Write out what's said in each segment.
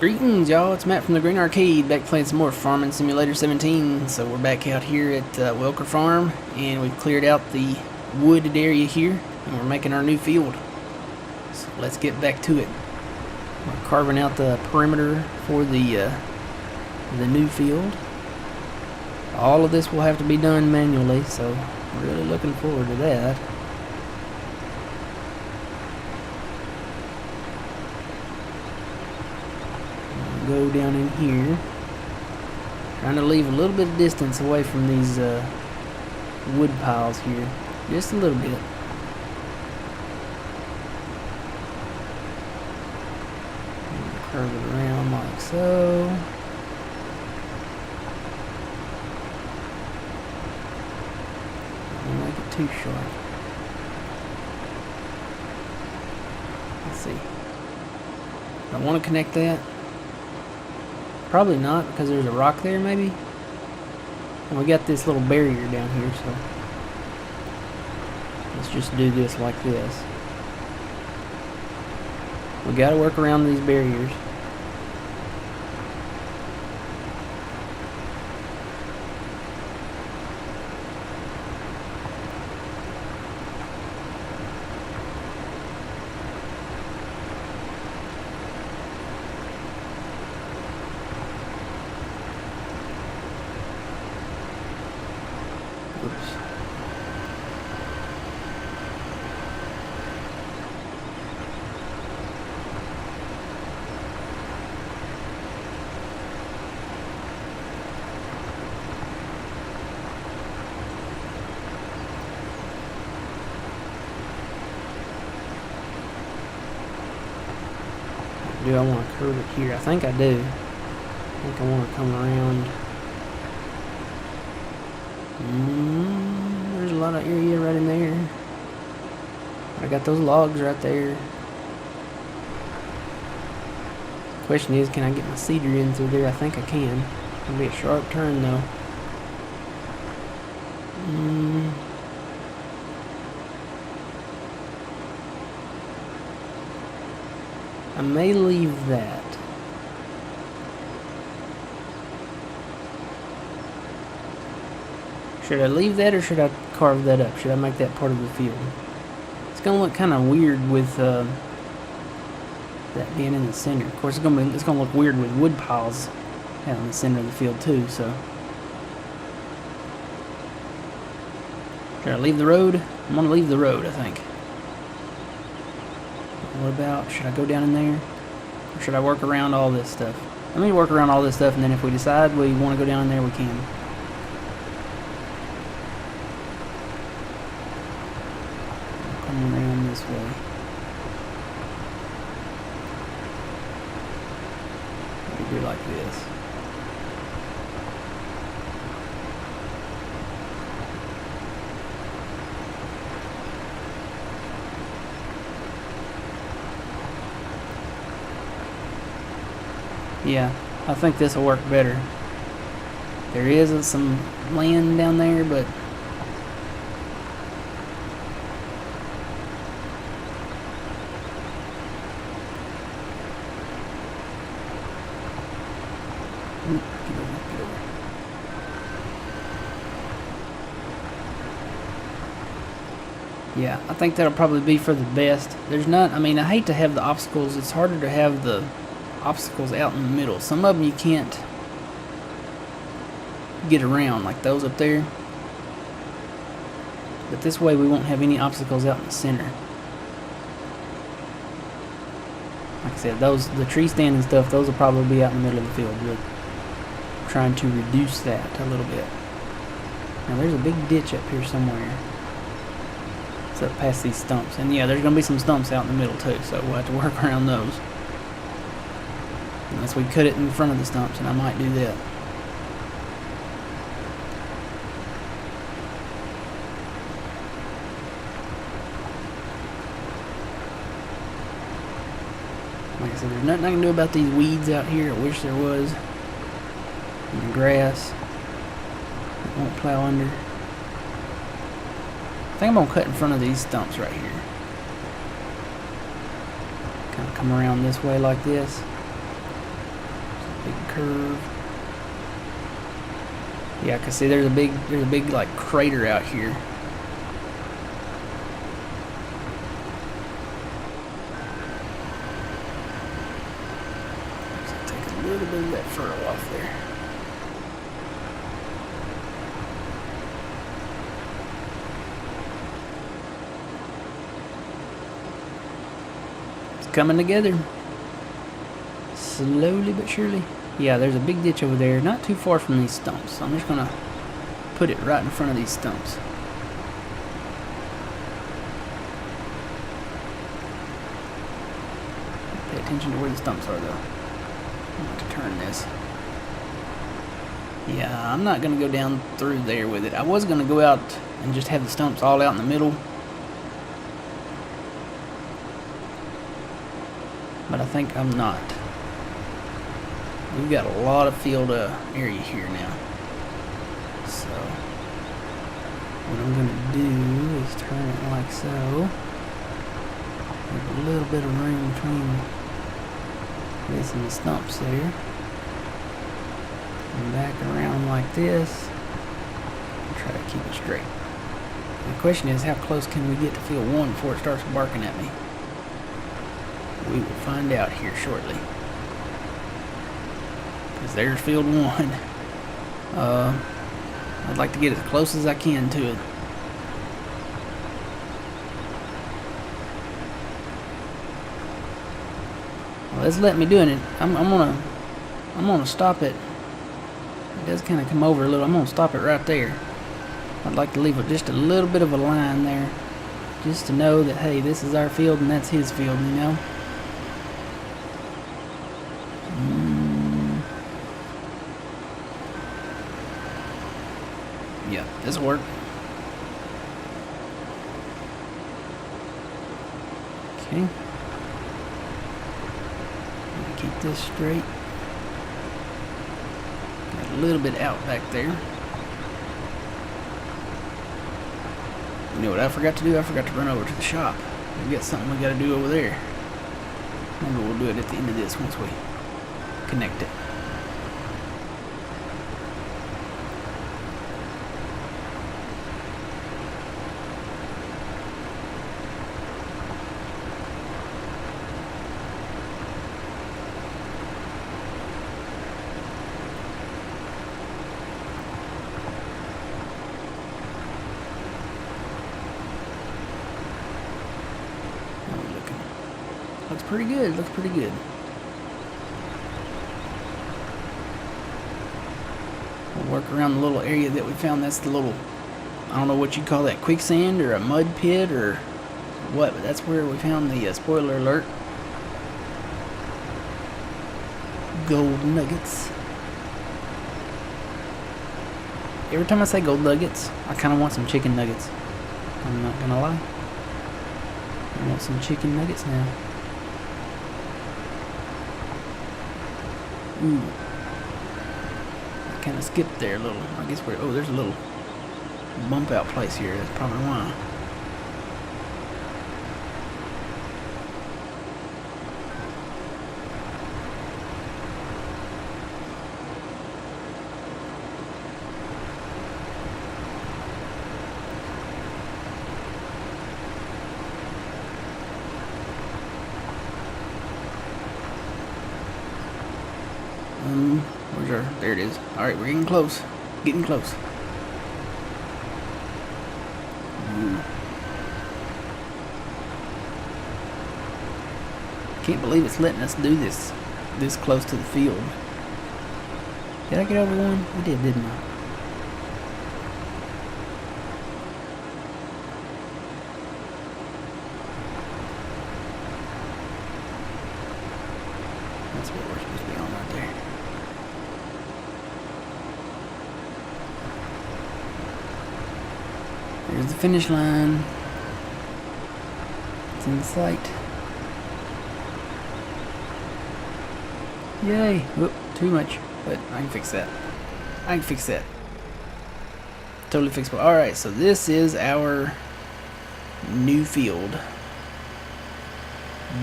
Greetings, y'all. It's Matt from the Green Arcade, back playing some more Farming Simulator 17. So we're back out here at Welker Farm, and we've cleared out the wooded area here, and we're making our new field. So let's get back to it. We're carving out the perimeter for the new field. All of this will have to be done manually, so I'm really looking forward to that. Go down in here, trying to leave a little bit of distance away from these wood piles here, just a little bit. Curve it around like so. Don't make it too short. Let's see. I want to connect that. Probably not, because there's a rock there, maybe. And we got this little barrier down here, so let's just do this like this. We gotta work around these barriers. Oops. Do I want to curve it here? I think I do. I think I want to come around. There's a lot of area right in there. I got those logs right there. Question is, can I get my cedar in through there? I think I can. It'll be a sharp turn though. I may leave that. Should I leave that, or should I carve that up? Should I make that part of the field? It's gonna look kind of weird with that being in the center. Of course, it's gonna look weird with wood piles out in the center of the field too. So, should I leave the road? I'm gonna leave the road, I think. What about, should I go down in there, or should I work around all this stuff? Let me work around all this stuff, and then if we decide we want to go down in there, we can. Come around this way. Maybe do like this. Yeah, I think this will work better. There is some land down there, but yeah, I think that'll probably be for the best. There's not, I mean, I hate to have the obstacles. It's harder to have the obstacles out in the middle. Some of them you can't get around, like those up there. But this way we won't have any obstacles out in the center. Like I said, the tree stand and stuff, those will probably be out in the middle of the field. We're trying to reduce that a little bit. Now there's a big ditch up here somewhere. It's up past these stumps. And yeah, there's going to be some stumps out in the middle too, so we'll have to work around those. Unless we cut it in front of the stumps, and I might do that. Like I said, there's nothing I can do about these weeds out here. I wish there was. And the grass. It won't plow under. I think I'm going to cut in front of these stumps right here. Kind of come around this way like this. Big curve. Yeah, I can see there's a big like crater out here. So take a little bit of that furrow off there. It's coming together. Slowly but surely. Yeah, there's a big ditch over there, not too far from these stumps. So I'm just gonna put it right in front of these stumps. Pay attention to where the stumps are, though. I'm going to turn this. Yeah, I'm not gonna go down through there with it. I was gonna go out and just have the stumps all out in the middle, but I think I'm not. We've got a lot of field area here now. So what I'm going to do is turn it like so. There's a little bit of room between this and the stumps there. And back around like this. And try to keep it straight. The question is, how close can we get to field 1 before it starts barking at me? We will find out here shortly. There's field 1. I'd like to get as close as I can to it. Well, it's letting me doing it. I'm gonna stop it. It does kind of come over a little. I'm gonna stop it right there. I'd like to leave just a little bit of a line there, just to know that, hey, this is our field and that's his field, you know. Yeah, this will work. Okay. Keep this straight. Got a little bit out back there. You know what I forgot to do? I forgot to run over to the shop. We've got something we got to do over there. Maybe we'll do it at the end of this once we connect it. Looks pretty good. Looks pretty good. We'll work around the little area that we found. That's the little, I don't know what you call that, quicksand or a mud pit or what, but that's where we found the spoiler alert. Gold nuggets. Every time I say gold nuggets, I kind of want some chicken nuggets. I'm not gonna lie. I want some chicken nuggets now. Ooh. I kind of skipped there a little. I guess we're, oh, there's a little bump out place here. That's probably why. Where's our, there it is. Alright, we're getting close. Getting close. Can't believe it's letting us do this close to the field. Did I get over one? I did, didn't I? That's what we're supposed to be on right there. There's the finish line. It's in sight. Yay! Whoop, too much. But I can fix that. I can fix that. Totally fixable. Alright, so this is our new field.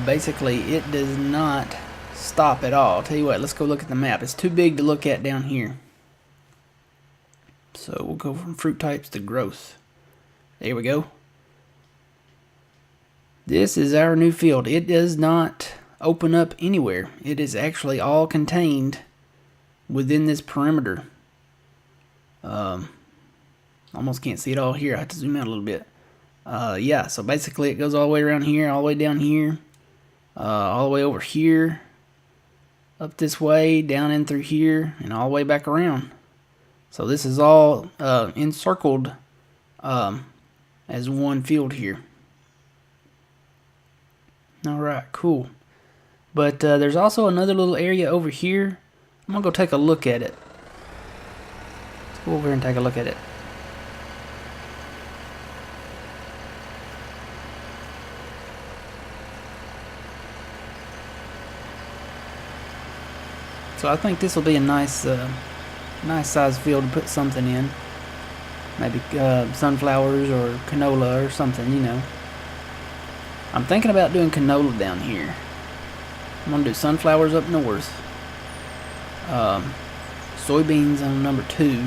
Basically, it does not stop at all. I'll tell you what, let's go look at the map. It's too big to look at down here. So we'll go from fruit types to growth. There we go. This is our new field. It does not open up anywhere. It is actually all contained within this perimeter. Almost can't see it all here. I have to zoom out a little bit. Yeah, so basically it goes all the way around here, all the way down here, all the way over here, up this way, down in through here, and all the way back around. So this is all encircled as one field here. Alright, cool. But there's also another little area over here. I'm going to go take a look at it. Let's go over and take a look at it. So I think this will be a nice size field to put something in. Maybe sunflowers or canola or something, you know. I'm thinking about doing canola down here. I'm going to do sunflowers up north. Soybeans on number 2.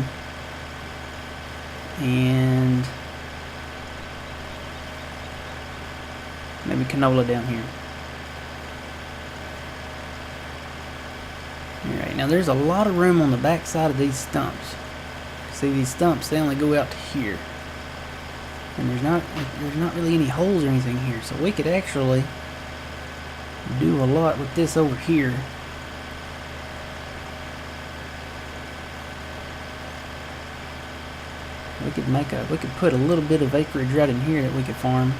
And maybe canola down here. Alright, now there's a lot of room on the back side of these stumps. See, these stumps, they only go out to here. And there's not really any holes or anything here, so we could actually do a lot with this over here. We could put a little bit of acreage right in here that we could farm.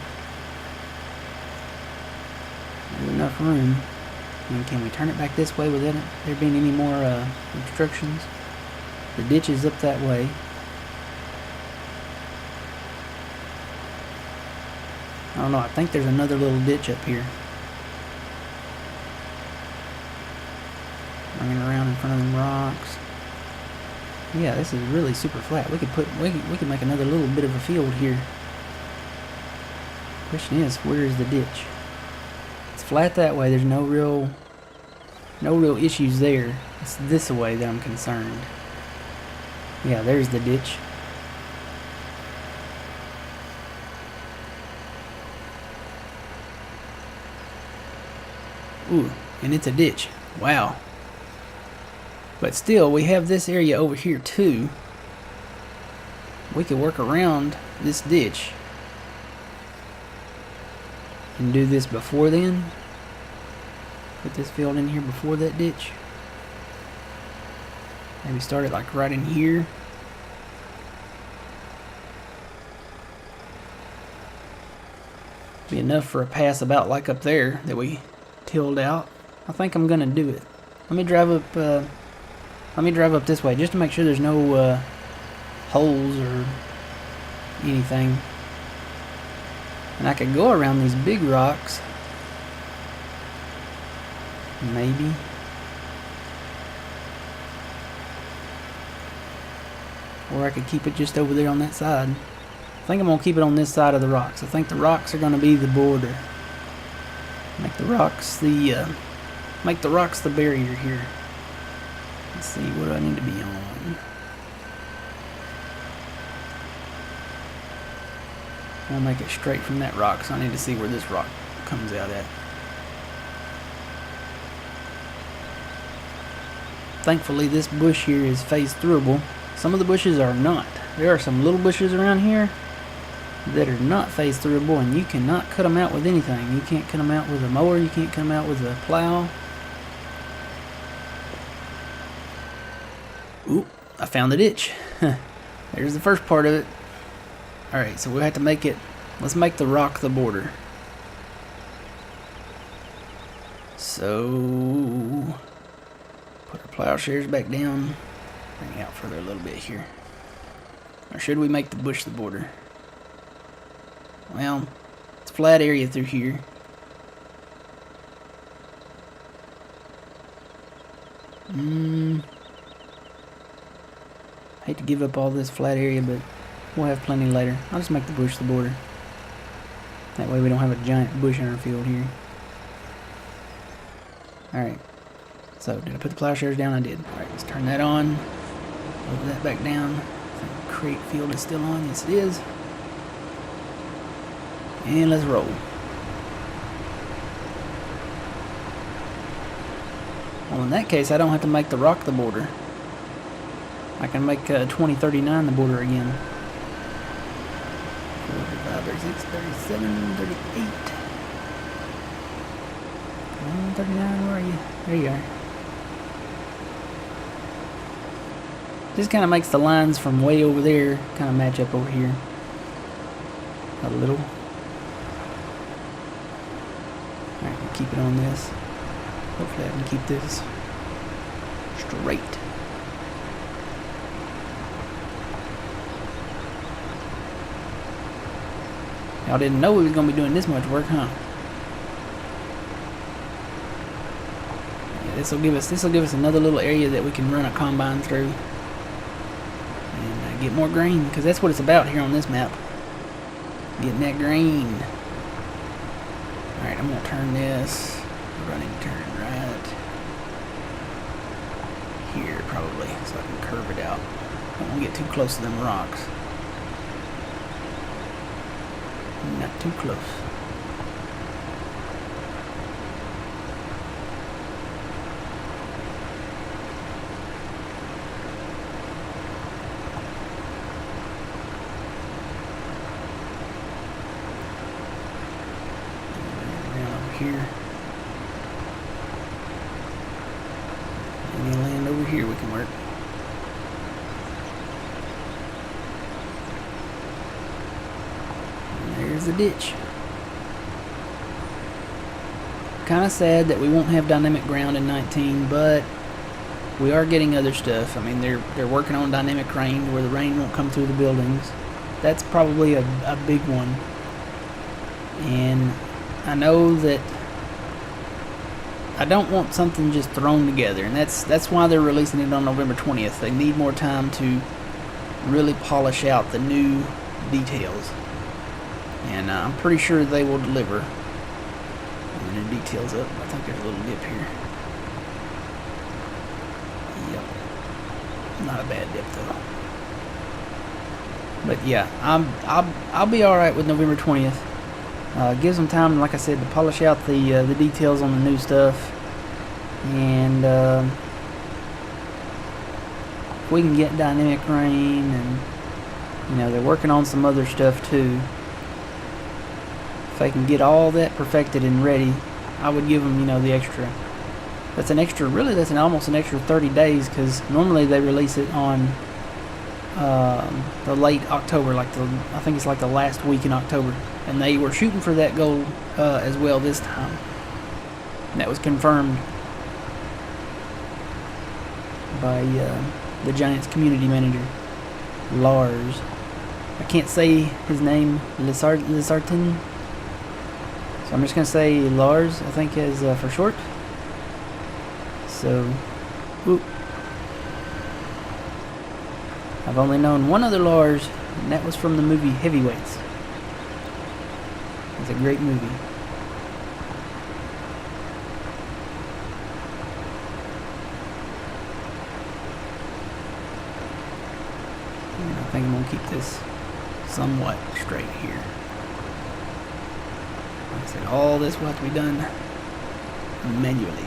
There's enough room. And can we turn it back this way without there being any more obstructions? The ditch is up that way. I don't know, I think there's another little ditch up here. Bringing around in front of them rocks. Yeah, this is really super flat. We could make another little bit of a field here. Question is, where is the ditch? It's flat that way. There's no real issues there. It's this way that I'm concerned. Yeah, there's the ditch. Ooh, and it's a ditch. Wow. But still, we have this area over here too. We could work around this ditch and do this before then. Put this field in here before that ditch. Maybe start it like right in here. Be enough for a pass about like up there that we tilled out. I think I'm gonna do it. Let me drive up this way just to make sure there's no holes or anything. And I could go around these big rocks. Maybe. Or I could keep it just over there on that side. I think I'm going to keep it on this side of the rocks. I think the rocks are going to be the border. Make the rocks the barrier here. Let's see, what do I need to be on? I'll make it straight from that rock, so I need to see where this rock comes out at. Thankfully, this bush here is phase throughable. Some of the bushes are not. There are some little bushes around here that are not phase throughable, and you cannot cut them out with anything. You can't cut them out with a mower. You can't cut them out with a plow. Ooh, I found the ditch. There's the first part of it. Alright, so we'll have to make it. Let's make the rock the border. So put our plowshares back down. Bring it out further a little bit here. Or should we make the bush the border? Well, it's a flat area through here. Hate to give up all this flat area, but we'll have plenty later. I'll just make the bush the border. That way we don't have a giant bush in our field here. Alright, So, did I put the plowshares down? I did. Alright, let's turn that on. Move that back down. The create field is still on. Yes, it is. And let's roll. Well, in that case, I don't have to make the rock the border. I can make 2039 the border again. 35, 36, 37, 38. 39, where are you? There you are. This kind of makes the lines from way over there kind of match up over here. A little. Alright, we'll keep it on this. Hopefully I can keep this straight. Y'all didn't know we was going to be doing this much work, huh? Yeah, this will give us another little area that we can run a combine through and get more grain, because that's what it's about here on this map. Getting that grain. Alright, I'm going to turn this. Running turn right here probably, so I can curve it out. I don't want to get too close to them rocks. Not too close. Around over here. Any land over here we can work. And there's the ditch. Kind of sad that we won't have dynamic ground in 19, but we are getting other stuff. I mean, they're working on dynamic rain where the rain won't come through the buildings. That's probably a big one. And I know that I don't want something just thrown together, and that's why they're releasing it on November 20th. They need more time to really polish out the new details, and I'm pretty sure they will deliver. And the new details up. I think there's a little dip here. Yep, not a bad dip though. But yeah, I'll be all right with November 20th. Gives them time, like I said, to polish out the details on the new stuff, and if we can get dynamic rain, and they're working on some other stuff too. If they can get all that perfected and ready, I would give them the extra. That's almost an extra 30 days, because normally they release it on the late October, I think it's like the last week in October. And they were shooting for that goal as well this time. And that was confirmed by the Giants community manager, Lars. I can't say his name, Lizartin. So I'm just going to say Lars, I think, is for short. So, whoop. I've only known one other Lars, and that was from the movie Heavyweights. It's a great movie. And I think I'm going to keep this somewhat straight here. Like I said, all this will have to be done manually.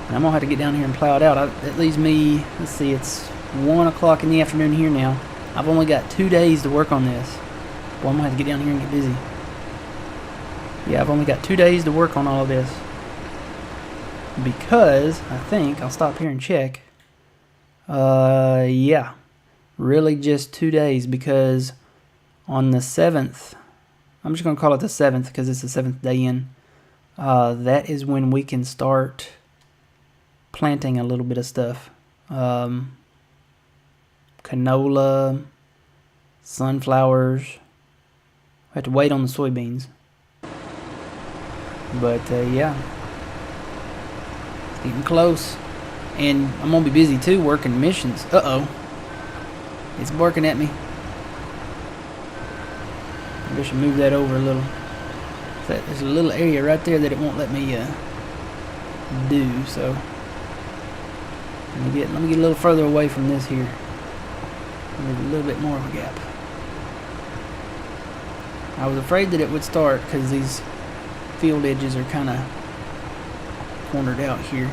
And I'm going to have to get down here and plow it out. That leaves me, let's see, it's 1 o'clock in the afternoon here now. I've only got 2 days to work on this. Well, I'm going to have to get down here and get busy. Yeah, I've only got 2 days to work on all of this. Because, I think, I'll stop here and check. Yeah. Really just 2 days, because on the 7th, I'm just going to call it the 7th because it's the 7th day in. That is when we can start planting a little bit of stuff. Canola, sunflowers. We have to wait on the soybeans. But yeah, it's getting close. And I'm going to be busy too working missions. Uh-oh. It's barking at me. Maybe I should move that over a little. But there's a little area right there that it won't let me do, so let me get a little further away from this here. There's a little bit more of a gap. I was afraid that it would start because these field edges are kind of cornered out here.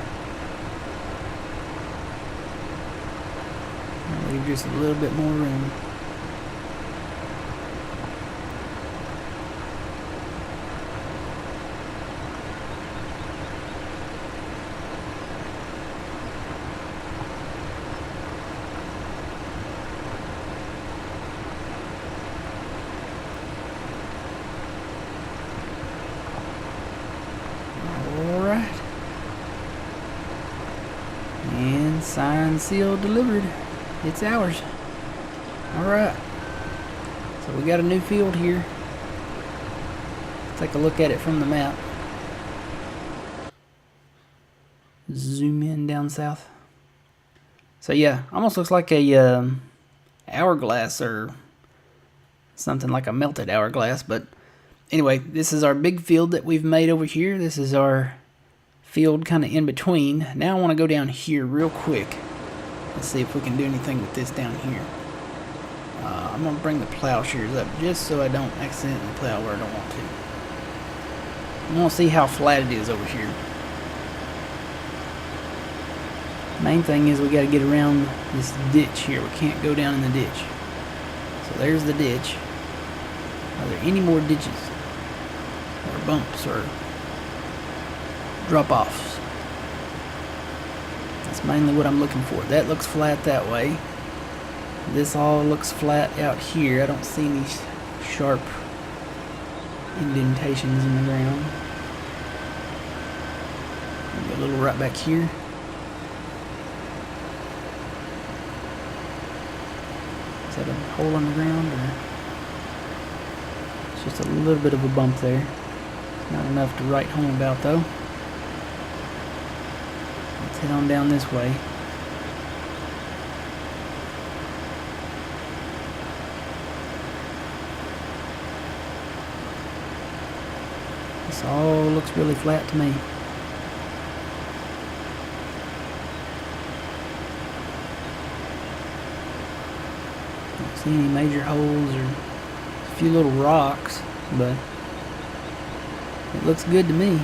I'll leave just a little bit more room. And signed, sealed, delivered. It's ours. Alright. So we got a new field here. Let's take a look at it from the map. Zoom in down south. So yeah, almost looks like a hourglass or something, like a melted hourglass. But anyway, this is our big field that we've made over here. This is our field kind of in between. Now I want to go down here real quick. Let's see if we can do anything with this down here. I'm going to bring the plowshares up just so I don't accidentally plow where I don't want to. I want to see how flat it is over here. Main thing is we got to get around this ditch here. We can't go down in the ditch. So there's the ditch. Are there any more ditches or bumps or drop-offs? That's mainly what I'm looking for. That looks flat that way. This all looks flat out here. I don't see any sharp indentations in the ground. Maybe a little right back here. Is that a hole in the ground, or it's just a little bit of a bump there? Not enough to write home about though. Let's head on down this way. This all looks really flat to me. Don't see any major holes or a few little rocks, but it looks good to me.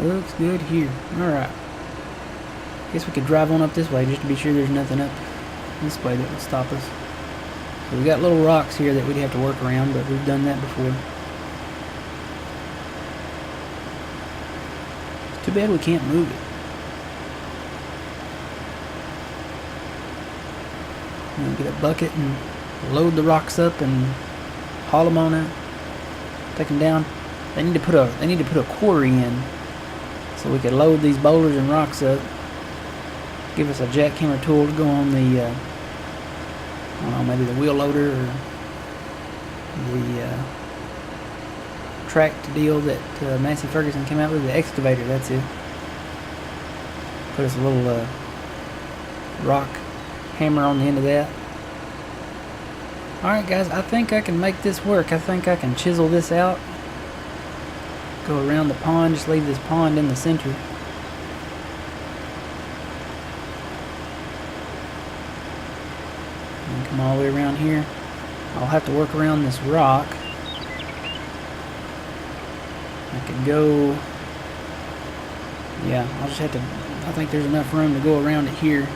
Looks good here. Alright. Guess we could drive on up this way just to be sure there's nothing up this way that would stop us. So we got little rocks here that we'd have to work around, but we've done that before. It's too bad we can't move it. You know, get a bucket and load the rocks up and haul them on out. Take them down. They need to put a quarry in so we could load these boulders and rocks up. Give us a jackhammer tool to go on the I don't know, maybe the wheel loader or the tracked deal that Massey Ferguson came out with, the excavator, that's it. Put us a little rock hammer on the end of that. Alright guys, I think I can make this work. I think I can chisel this out. Go around the pond, just leave this pond in the center. And come all the way around here. I'll have to work around this rock. I could go... Yeah, I'll just have to... I think there's enough room to go around it here.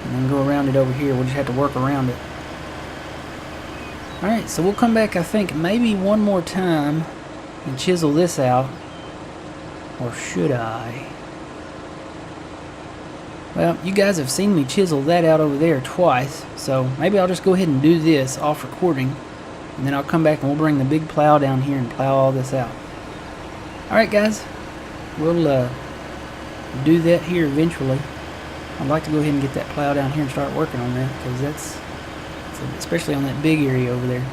And then go around it over here. We'll just have to work around it. Alright, so we'll come back, I think, maybe one more time and chisel this out. Or should I? Well, you guys have seen me chisel that out over there twice, so maybe I'll just go ahead and do this off recording, and then I'll come back and we'll bring the big plow down here and plow all this out. Alright guys, we'll do that here eventually. I'd like to go ahead and get that plow down here and start working on that, because that's especially on that big area over there.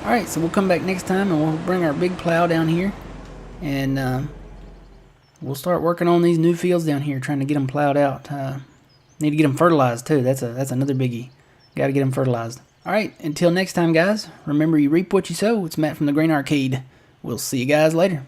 Alright, so we'll come back next time and we'll bring our big plow down here, and we'll start working on these new fields down here, trying to get them plowed out. Need to get them fertilized too. That's another biggie. Got to get them fertilized. Alright, until next time, guys, remember you reap what you sow. It's Matt from the Green Arcade. We'll see you guys later.